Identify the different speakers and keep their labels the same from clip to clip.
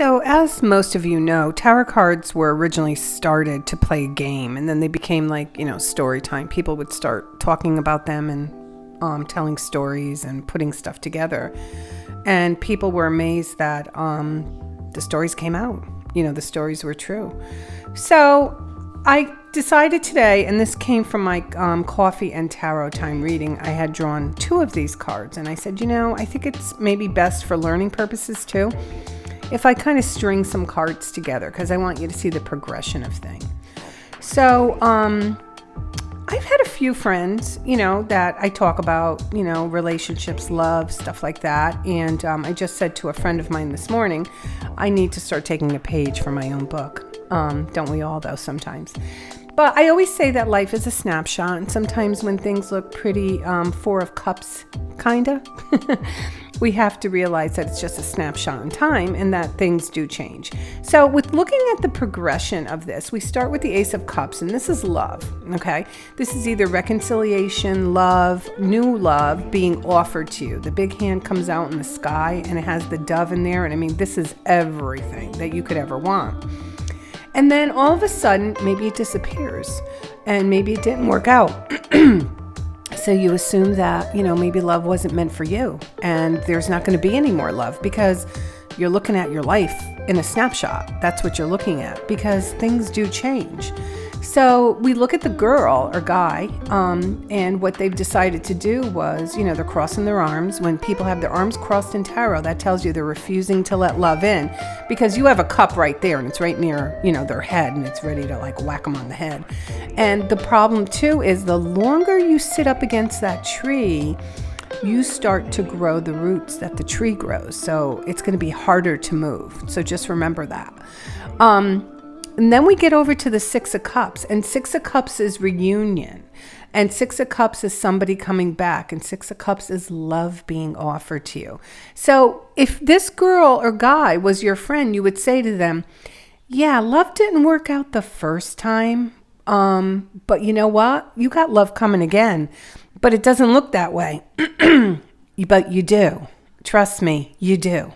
Speaker 1: So, as most of you know, tarot cards were originally started to play a game, and then they became like, story time. People would start talking about them and telling stories and putting stuff together. And people were amazed that the stories came out. The stories were true. So, I decided today, and this came from my coffee and tarot time reading, I had drawn 2 of these cards, and I said, I think it's maybe best for learning purposes too, if I kind of string some cards together, because I want you to see the progression of things. So, I've had a few friends, that I talk about, relationships, love, stuff like that. And I just said to a friend of mine this morning, I need to start taking a page from my own book. Don't we all, though, sometimes? But I always say that life is a snapshot. And sometimes when things look pretty 4 of Cups, kind of, we have to realize that it's just a snapshot in time and that things do change. So with looking at the progression of this, we start with the Ace of Cups, and this is love, okay? This is either reconciliation, love, new love being offered to you. The big hand comes out in the sky, and it has the dove in there, and this is everything that you could ever want. And then all of a sudden, maybe it disappears, and maybe it didn't work out. So you assume that, maybe love wasn't meant for you, and there's not going to be any more love because you're looking at your life in a snapshot. That's what you're looking at, because things do change. So we look at the girl or guy, and what they've decided to do was, they're crossing their arms. When people have their arms crossed in tarot, that tells you they're refusing to let love in, because you have a cup right there, and it's right near, their head, and it's ready to whack them on the head. And the problem too is the longer you sit up against that tree, you start to grow the roots that the tree grows. So it's going to be harder to move. So just remember that. And then we get over to the 6 of Cups, and 6 of Cups is reunion, and 6 of Cups is somebody coming back, and 6 of Cups is love being offered to you. So if this girl or guy was your friend, you would say to them, yeah, love didn't work out the first time, but you know what? You got love coming again, but it doesn't look that way. But you do. Trust me, you do.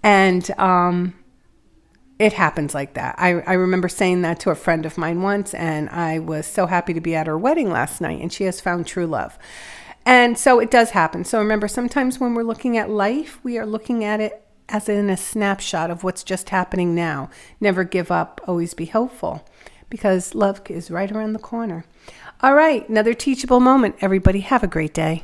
Speaker 1: And it happens like that. I remember saying that to a friend of mine once, and I was so happy to be at her wedding last night, and she has found true love. And so it does happen. So remember, sometimes when we're looking at life, we are looking at it as in a snapshot of what's just happening now. Never give up. Always be hopeful, because love is right around the corner. All right, another teachable moment. Everybody have a great day.